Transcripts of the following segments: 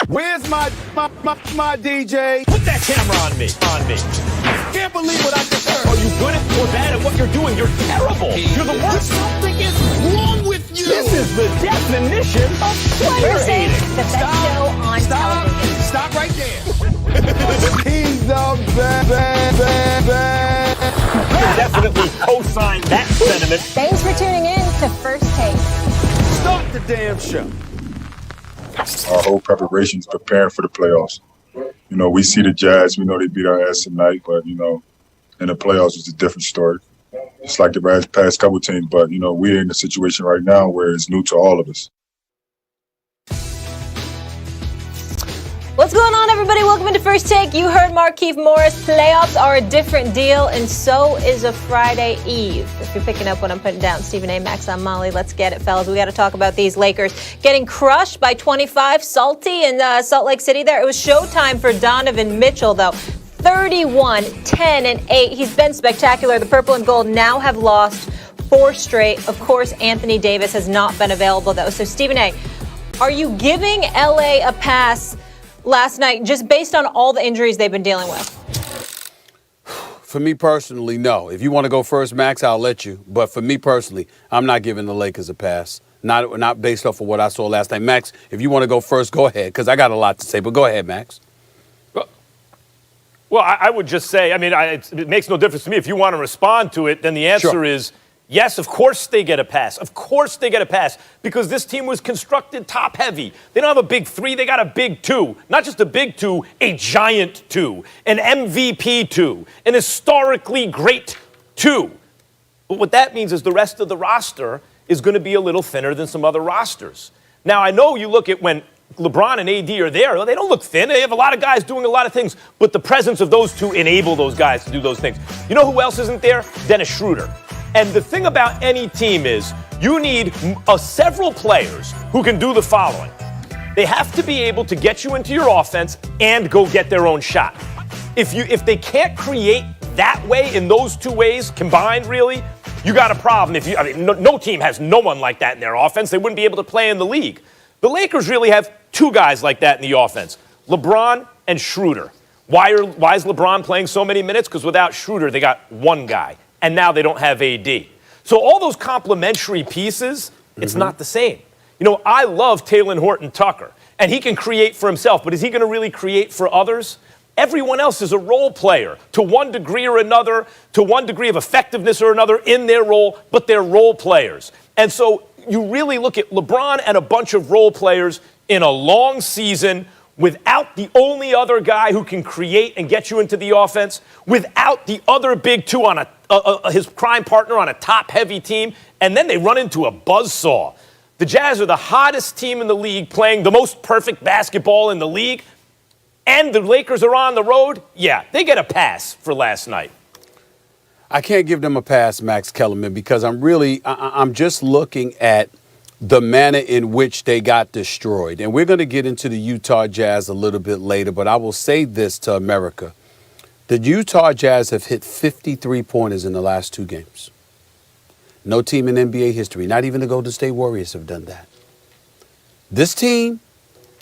Where's my DJ? Put that camera on me. Can't believe what I just heard. Are you good or bad at what you're doing? You're terrible. You're the worst. Something is wrong with you. This is the definition of player hating. The best show on television. Stop right there. He's the best. Definitely co-sign that sentiment. Thanks for tuning in to First Take. Start the damn show. Our whole preparation is preparing for the playoffs. You know, we see the Jazz. We know they beat our ass tonight, but, you know, in the playoffs, it's a different story. It's like the past couple teams, but, you know, we're in a situation right now where it's new to all of us. What's going on, everybody? Welcome into First Take. You heard Markieff Morris. Playoffs are a different deal, and so is a Friday Eve. If you're picking up what I'm putting down, Stephen A. Max on Molly. Let's get it, fellas. We got to talk about these Lakers getting crushed by 25. Salty in Salt Lake City there. It was showtime for Donovan Mitchell, though. 31, 10, and 8. He's been spectacular. The purple and gold now have lost 4 straight. Of course, Anthony Davis has not been available, though. So, Stephen A., are you giving L.A. a pass last night, just based on all the injuries they've been dealing with? For me personally, no. If you want to go first, Max, I'll let you. But for me personally, I'm not giving the Lakers a pass. Not based off of what I saw last night. Max, if you want to go first, go ahead, because I got a lot to say. But go ahead, Max. Well, I would just say, I mean, it makes no difference to me. If you want to respond to it, then the answer is yes, of course they get a pass. Of course they get a pass, because this team was constructed top heavy. They don't have a big 3, they got a big 2. Not just a big 2, a giant 2, an MVP 2, an historically great 2. But what that means is the rest of the roster is going to be a little thinner than some other rosters. Now, I know you look at when LeBron and AD are there, they don't look thin. They have a lot of guys doing a lot of things, but the presence of those two enable those guys to do those things. You know who else isn't there? Dennis Schroeder. And the thing about any team is you need several players who can do the following. They have to be able to get you into your offense and go get their own shot. If they can't create that way in those two ways combined, really, you got a problem. No team has no one like that in their offense. They wouldn't be able to play in the league. The Lakers really have 2 guys like that in the offense, LeBron and Schroeder. Why is LeBron playing so many minutes? Because without Schroeder, they got 1 guy. And now they don't have AD. So all those complementary pieces, it's not the same. You know, I love Talen Horton-Tucker, and he can create for himself, but is he going to really create for others? Everyone else is a role player to one degree or another, to one degree of effectiveness or another in their role, but they're role players. And so you really look at LeBron and a bunch of role players in a long season without the only other guy who can create and get you into the offense, without the other big 2 on his crime partner on a top-heavy team, and then they run into a buzzsaw. The Jazz are the hottest team in the league, playing the most perfect basketball in the league, and the Lakers are on the road. Yeah, they get a pass for last night. I can't give them a pass, Max Kellerman, because I'm just looking at the manner in which they got destroyed. And we're going to get into the Utah Jazz a little bit later, but I will say this to America. The Utah Jazz have hit 53 pointers in the last 2 games. No team in NBA history, not even the Golden State Warriors, have done that. This team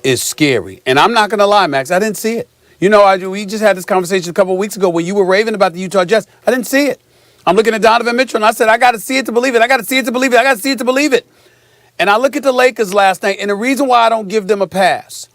is scary. And I'm not going to lie, Max, I didn't see it. You know, we just had this conversation a couple of weeks ago when you were raving about the Utah Jazz. I didn't see it. I'm looking at Donovan Mitchell, and I said, I got to see it to believe it. I got to see it to believe it. I got to see it to believe it. And I look at the Lakers last night, and the reason why I don't give them a pass,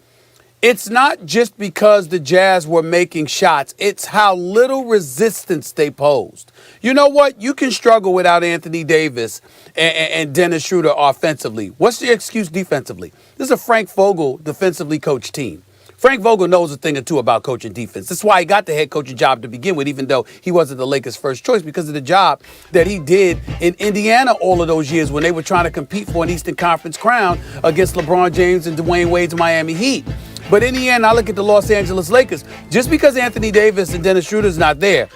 it's not just because the Jazz were making shots. It's how little resistance they posed. You know what? You can struggle without Anthony Davis and Dennis Schroeder offensively. What's the excuse defensively? This is a Frank Vogel defensively coached team. Frank Vogel knows a thing or two about coaching defense. That's why he got the head coaching job to begin with, even though he wasn't the Lakers' first choice, because of the job that he did in Indiana all of those years when they were trying to compete for an Eastern Conference crown against LeBron James and Dwayne Wade's Miami Heat. But in the end, I look at the Los Angeles Lakers. Just because Anthony Davis and Dennis Schroeder's not there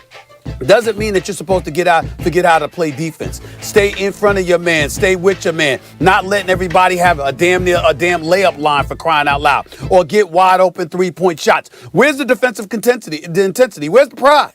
doesn't mean that you're supposed to forget how to play defense. Stay in front of your man. Stay with your man. Not letting everybody have a damn layup line, for crying out loud, or get wide open 3-point shots. Where's the defensive intensity? Where's the pride?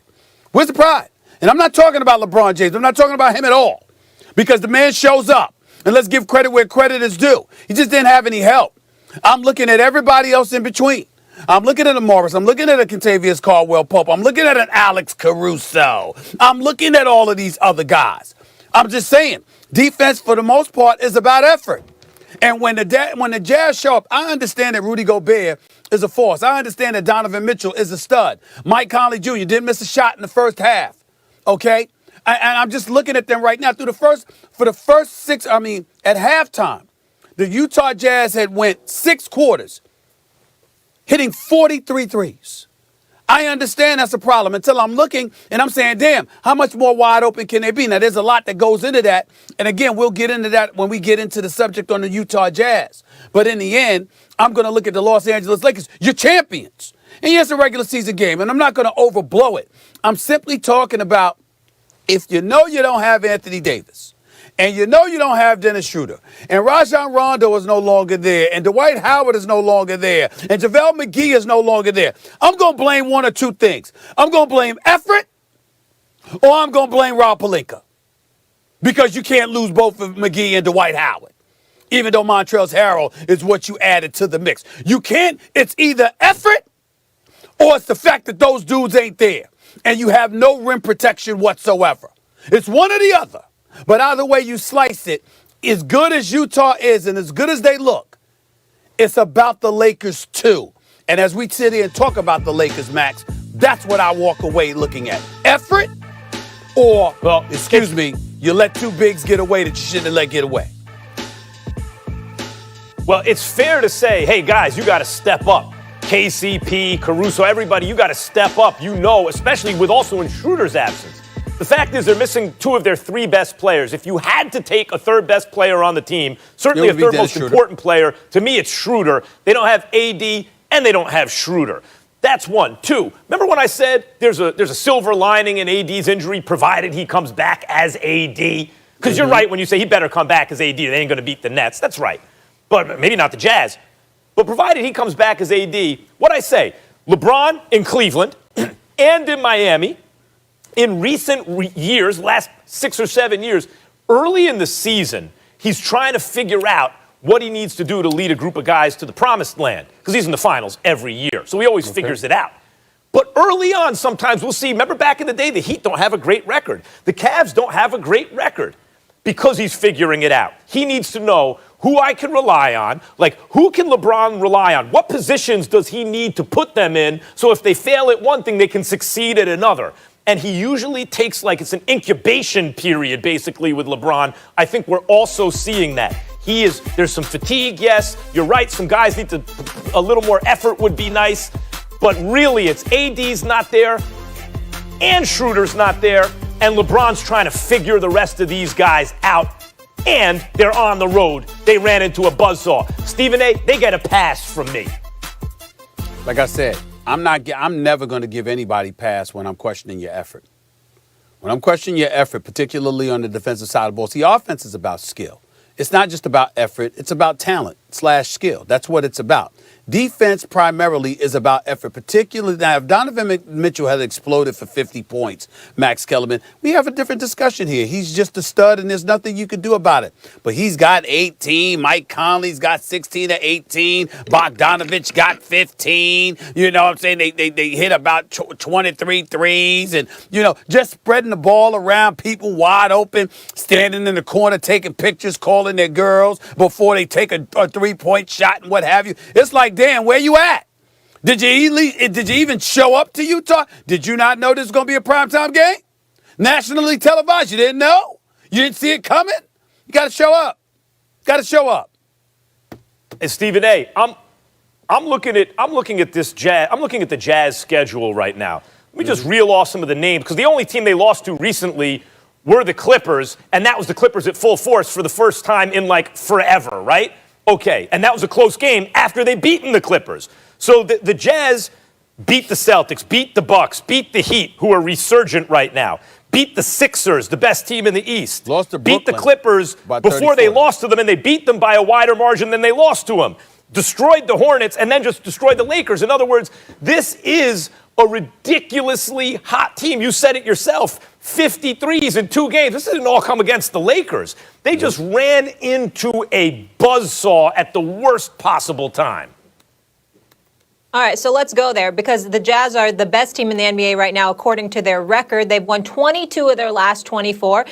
Where's the pride? And I'm not talking about LeBron James. I'm not talking about him at all, because the man shows up. And let's give credit where credit is due. He just didn't have any help. I'm looking at everybody else in between. I'm looking at a Morris. I'm looking at a Contavious Caldwell-Pope. I'm looking at an Alex Caruso. I'm looking at all of these other guys. I'm just saying, defense for the most part is about effort. And when the Jazz show up, I understand that Rudy Gobert is a force. I understand that Donovan Mitchell is a stud. Mike Conley Jr. didn't miss a shot in the first half. Okay? And I'm just looking at them right now at halftime, the Utah Jazz had went 6 quarters, hitting 43 threes. I understand that's a problem until I'm looking and I'm saying, damn, how much more wide open can they be? Now, there's a lot that goes into that. And again, we'll get into that when we get into the subject on the Utah Jazz. But in the end, I'm going to look at the Los Angeles Lakers. You're champions. And yes, a regular season game, and I'm not going to overblow it. I'm simply talking about if you know you don't have Anthony Davis, and you know you don't have Dennis Schroeder, and Rajon Rondo is no longer there, and Dwight Howard is no longer there, and JaVale McGee is no longer there, I'm going to blame one or two things. I'm going to blame effort, or I'm going to blame Rob Pelinka. Because you can't lose both of McGee and Dwight Howard, even though Montrezl Harrell is what you added to the mix. You can't, it's either effort, or it's the fact that those dudes ain't there, and you have no rim protection whatsoever. It's one or the other. But either way you slice it, as good as Utah is and as good as they look, it's about the Lakers too. And as we sit here and talk about the Lakers, Max, that's what I walk away looking at. Effort or, you let two bigs get away that you shouldn't have let get away. Well, it's fair to say, hey, guys, you got to step up. KCP, Caruso, everybody, you got to step up, especially with also in Schroeder's absence. The fact is they're missing 2 of their 3 best players. If you had to take a third best player on the team, certainly a third most important player, to me it's Schroeder. They don't have AD and they don't have Schroeder. That's 1. 2, remember when I said there's a silver lining in AD's injury provided he comes back as AD? Because you're right when you say he better come back as AD. They ain't going to beat the Nets. That's right. But maybe not the Jazz. But provided he comes back as AD, what'd I say? LeBron in Cleveland and in Miami, in recent years, last 6 or 7 years, early in the season, he's trying to figure out what he needs to do to lead a group of guys to the promised land, because he's in the finals every year. So he always figures it out. But early on, sometimes we'll see, remember back in the day, the Heat don't have a great record. The Cavs don't have a great record because he's figuring it out. He needs to know who I can rely on, like who can LeBron rely on? What positions does he need to put them in so if they fail at one thing, they can succeed at another? And he usually takes it's an incubation period, basically, with LeBron. I think we're also seeing that. There's some fatigue, yes. You're right, some guys need a little more effort would be nice. But really, it's AD's not there, and Schroeder's not there, and LeBron's trying to figure the rest of these guys out. And they're on the road. They ran into a buzzsaw. Stephen A., they get a pass from me. Like I said, I'm never going to give anybody pass when I'm questioning your effort. When I'm questioning your effort, particularly on the defensive side of the ball, see, offense is about skill. It's not just about effort. It's about talent/skill. That's what it's about. Defense primarily is about effort, particularly now. If Donovan Mitchell had exploded for 50 points, Max Kellerman, we have a different discussion here. He's just a stud, and there's nothing you can do about it. But he's got 18. Mike Conley's got 16 to 18. Bogdanovich got 15. You know what I'm saying? They hit about 23 threes, and, just spreading the ball around, people wide open, standing in the corner, taking pictures, calling their girls before they take a three-point shot and what have you. It's like, damn, where you at? Did you even show up to Utah? Did you not know this was going to be a primetime game? Nationally televised. You didn't know? You didn't see it coming? You got to show up. Got to show up. And Stephen A., I'm looking at this Jazz. I'm looking at the Jazz schedule right now. Let me just reel off some of the names, because the only team they lost to recently were the Clippers, and that was the Clippers at full force for the first time in forever, right? Okay, and that was a close game after they beaten the Clippers. So the Jazz beat the Celtics, beat the Bucks, beat the Heat, who are resurgent right now, beat the Sixers, the best team in the East, lost to Brooklyn, beat the Clippers before they lost to them, and they beat them by a wider margin than they lost to them, destroyed the Hornets, and then just destroyed the Lakers. In other words, this is a ridiculously hot team. You said it yourself. 53s in 2 games. This didn't all come against the Lakers. They just ran into a buzzsaw at the worst possible time. All right, so let's go there because the Jazz are the best team in the NBA right now, according to their record. They've won 22 of their last 24.